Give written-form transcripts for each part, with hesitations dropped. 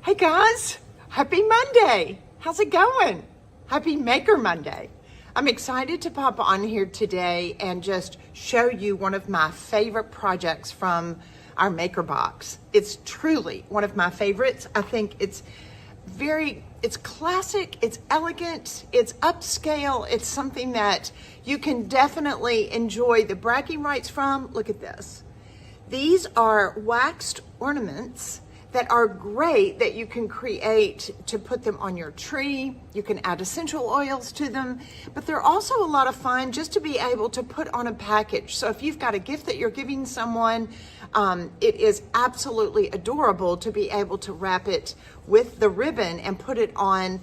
Hey guys, happy Monday. How's it going? Happy Maker Monday. I'm excited to pop on here today and just show you one of my favorite projects from our Maker Box. It's truly one of my favorites. I think it's classic, it's elegant, it's upscale, it's something that you can definitely enjoy the bragging rights from. Look at this. These are waxed ornaments that are great that you can create to put them on your tree. You can add essential oils to them, but they're also a lot of fun just to be able to put on a package. So if you've got a gift that you're giving someone, it is absolutely adorable to be able to wrap it with the ribbon and put it on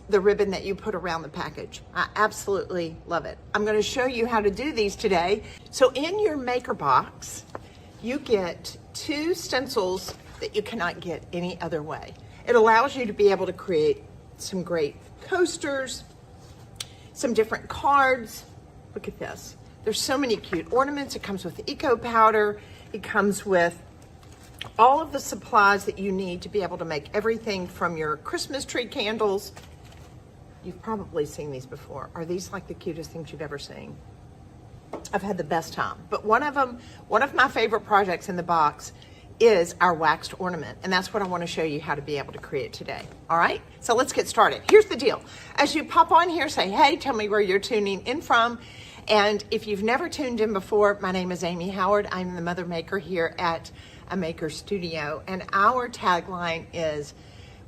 the ribbon that you put around the package. I absolutely love it. I'm going to show you how to do these today. So in your Maker Box, you get 2 stencils that you cannot get any other way. It allows you to be able to create some great coasters, some different cards. Look at this. There's so many cute ornaments. It comes with eco powder. It comes with all of the supplies that you need to be able to make everything from your Christmas tree candles. You've probably seen these before. Are these like the cutest things you've ever seen? I've had the best time. But one of my favorite projects in the box is our waxed ornament. And that's what I want to show you how to be able to create today. All right, so let's get started. Here's the deal. As you pop on here, say, hey, tell me where you're tuning in from. And if you've never tuned in before, my name is Amy Howard. I'm the Mother Maker here at a Maker Studio. And our tagline is,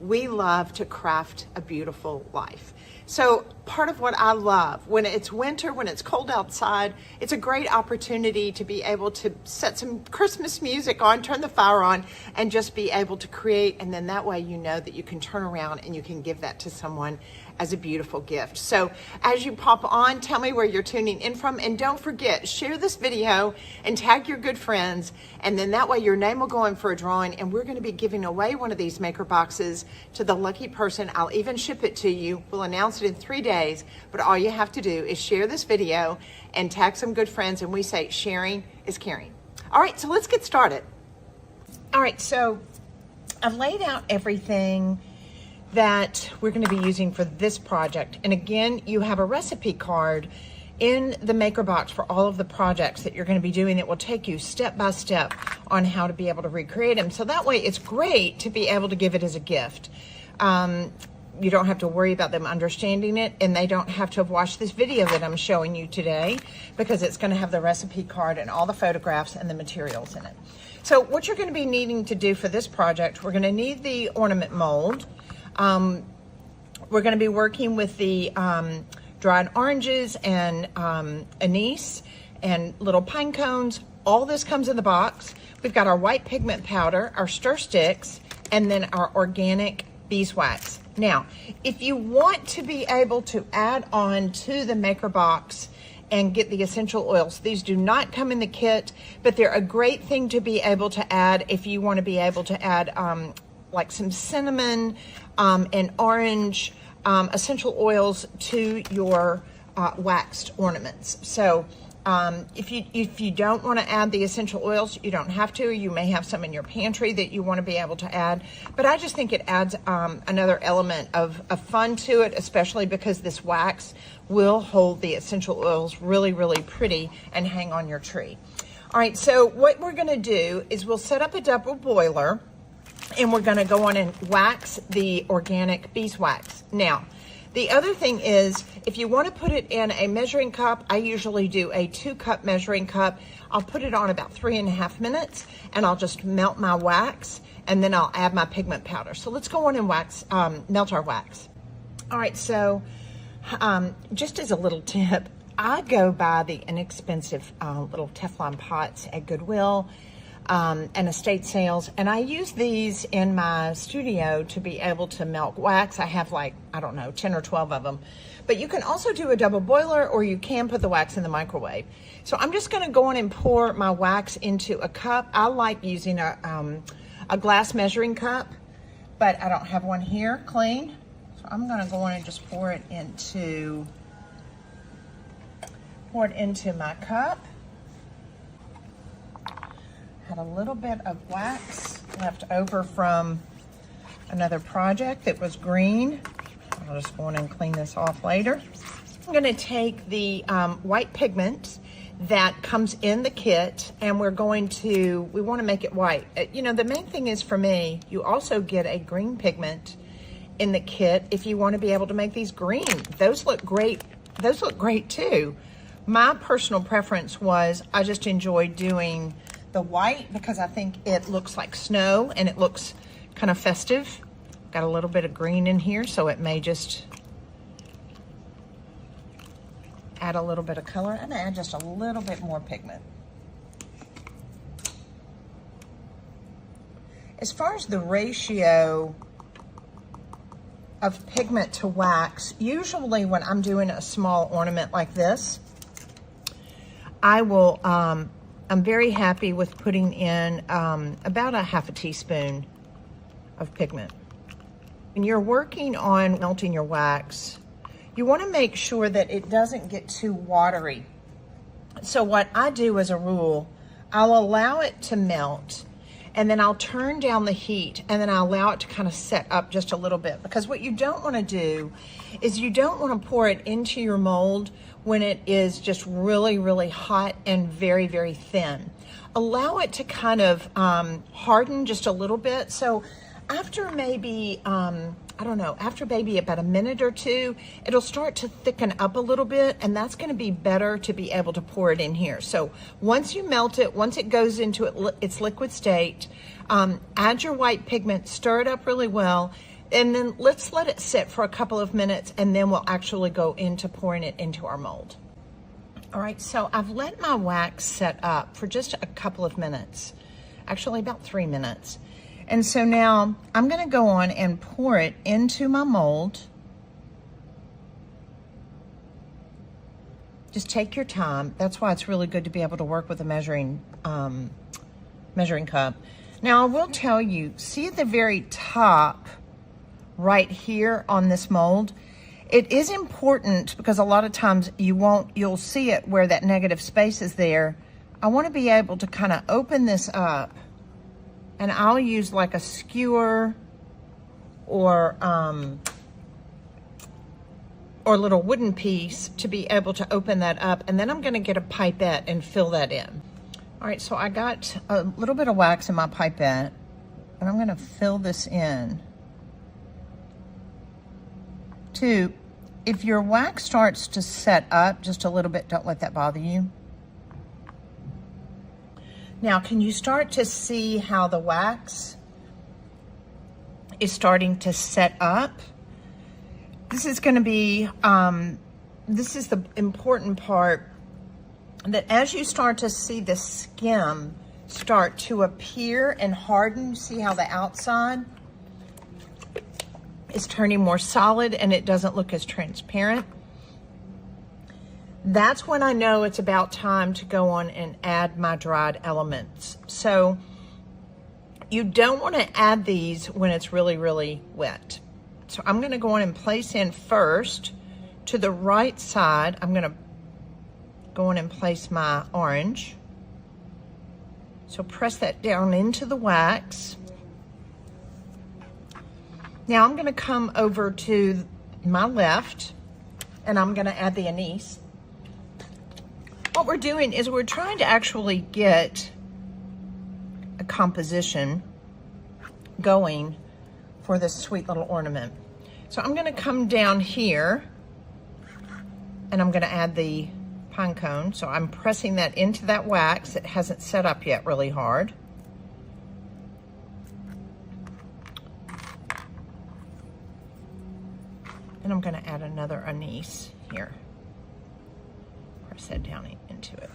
we love to craft a beautiful life. So part of what I love, when it's winter, when it's cold outside, it's a great opportunity to be able to set some Christmas music on, turn the fire on, and just be able to create. And then that way you know that you can turn around and you can give that to someone as a beautiful gift. So as you pop on, tell me where you're tuning in from. And don't forget, share this video and tag your good friends. And then that way your name will go in for a drawing. And we're going to be giving away one of these Maker Boxes to the lucky person. I'll even ship it to you. We'll announce it in 3 days. But all you have to do is share this video and tag some good friends. And we say sharing is caring. All right, so let's get started. All right, so I've laid out everything that we're going to be using for this project. And again, you have a recipe card in the Maker Box for all of the projects that you're going to be doing. It will take you step by step on how to be able to recreate them. So that way it's great to be able to give it as a gift. You don't have to worry about them understanding it, and they don't have to have watched this video that I'm showing you today, because it's going to have the recipe card and all the photographs and the materials in it. So what you're going to be needing to do for this project, we're going to need the ornament mold. We're going to be working with the dried oranges and anise and little pine cones. All this comes in the box. We've got our white pigment powder, our stir sticks, and then our organic beeswax. Now, if you want to be able to add on to the Maker Box and get the essential oils, these do not come in the kit, but they're a great thing to be able to add if you want to be able to add like some cinnamon and orange essential oils to your waxed ornaments. So if you don't want to add the essential oils, you don't have to. You may have some in your pantry that you want to be able to add, but I just think it adds another element of fun to it, especially because this wax will hold the essential oils really, really pretty and hang on your tree. All right, so what we're going to do is we'll set up a double boiler, and we're going to go on and wax the organic beeswax. Now, the other thing is, if you want to put it in a measuring cup, I usually do a 2-cup measuring cup. I'll put it on about 3.5 minutes, and I'll just melt my wax, and then I'll add my pigment powder. So let's go on and melt our wax. All right, so just as a little tip, I go by the inexpensive little Teflon pots at Goodwill and estate sales, and I use these in my studio to be able to melt wax. I have like, I don't know, 10 or 12 of them. But you can also do a double boiler, or you can put the wax in the microwave. So I'm just going to go in and pour my wax into a cup. I like using a glass measuring cup, but I don't have one here clean. So I'm going to go in and just pour it into my cup. Had a little bit of wax left over from another project that was green. I'll just go in and clean this off later. I'm gonna take the white pigment that comes in the kit, and we wanna make it white. You know, the main thing is for me, you also get a green pigment in the kit if you wanna be able to make these green. Those look great too. My personal preference was I just enjoyed doing the white because I think it looks like snow and it looks kind of festive. Got a little bit of green in here, so it may just add a little bit of color. I'm gonna add just a little bit more pigment. As far as the ratio of pigment to wax, usually when I'm doing a small ornament like this, I'm very happy with putting in about a half a teaspoon of pigment. When you're working on melting your wax, you want to make sure that it doesn't get too watery. So what I do as a rule, I'll allow it to melt, and then I'll turn down the heat, and then I'll allow it to kind of set up just a little bit, because what you don't want to do is you don't want to pour it into your mold when it is just really, really hot and very, very thin. Allow it to kind of harden just a little bit. So after maybe, I don't know, after maybe about a minute or two, it'll start to thicken up a little bit, and that's gonna be better to be able to pour it in here. So once you melt it, once it goes into its liquid state, add your white pigment, stir it up really well, and then let's let it sit for a couple of minutes, and then we'll actually go into pouring it into our mold. All right, so I've let my wax set up for just a couple of minutes, actually about 3 minutes. And so now I'm gonna go on and pour it into my mold. Just take your time. That's why it's really good to be able to work with a measuring cup. Now I will tell you, see at the very top, right here on this mold, it is important because a lot of times you'll see it where that negative space is there. I wanna be able to kind of open this up, and I'll use like a skewer or a little wooden piece to be able to open that up. And then I'm gonna get a pipette and fill that in. All right, so I got a little bit of wax in my pipette, and I'm gonna fill this in. If your wax starts to set up just a little bit, don't let that bother you. Now, can you start to see how the wax is starting to set up? This is going to be, this is the important part, that as you start to see the skim start to appear and harden, see how the outside is turning more solid and it doesn't look as transparent. That's when I know it's about time to go on and add my dried elements. So you don't want to add these when it's really, really wet. So I'm going to go on and place in first to the right side. I'm going to go in and place my orange. So press that down into the wax. Now I'm going to come over to my left and I'm going to add the anise. What we're doing is we're trying to actually get a composition going for this sweet little ornament. So I'm going to come down here and I'm going to add the pine cone. So I'm pressing that into that wax. It hasn't set up yet really hard. And I'm going to add another anise here. Press that down into it.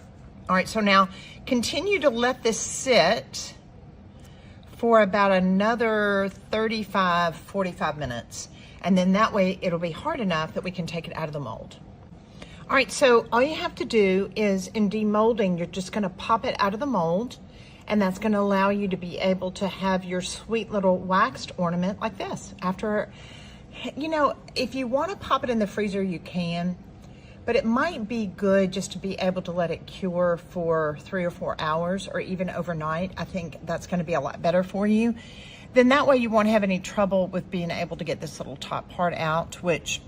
All right, so now continue to let this sit for about another 35, 45 minutes. And then that way it'll be hard enough that we can take it out of the mold. All right, so all you have to do is in demolding, you're just gonna pop it out of the mold, and that's gonna allow you to be able to have your sweet little waxed ornament like this. After, you know, if you wanna pop it in the freezer, you can, but it might be good just to be able to let it cure for 3 or 4 hours or even overnight. I think that's gonna be a lot better for you. then that way you won't have any trouble with being able to get this little top part out, which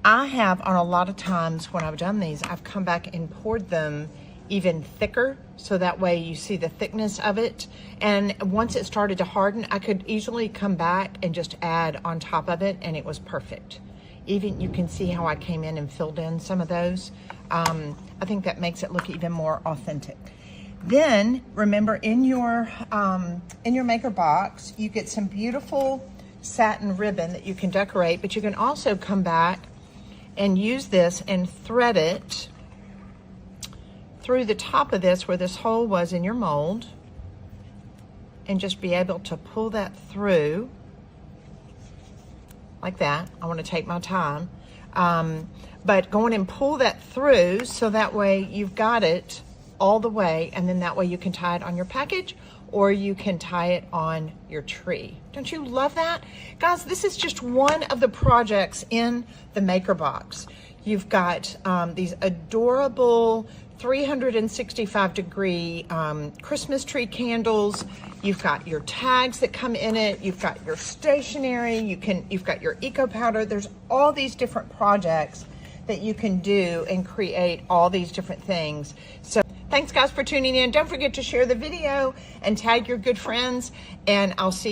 I have on a lot of times when I've done these. I've come back and poured them even thicker, so that way you see the thickness of it. And once it started to harden, I could easily come back and just add on top of it, and it was perfect. Even you can see how I came in and filled in some of those. I think that makes it look even more authentic. Then remember, in your maker box, you get some beautiful satin ribbon that you can decorate, but you can also come back and use this and thread it through the top of this where this hole was in your mold, and just be able to pull that through like that. I want to take my time, but go in and pull that through so that way you've got it all the way, and then that way you can tie it on your package or you can tie it on your tree. Don't you love that? Guys, this is just one of the projects in the maker box. You've got these adorable 365-degree Christmas tree candles. You've got your tags that come in it. You've got your stationery. You've got your eco powder. There's all these different projects that you can do and create all these different things. So thanks guys for tuning in. Don't forget to share the video and tag your good friends, and I'll see you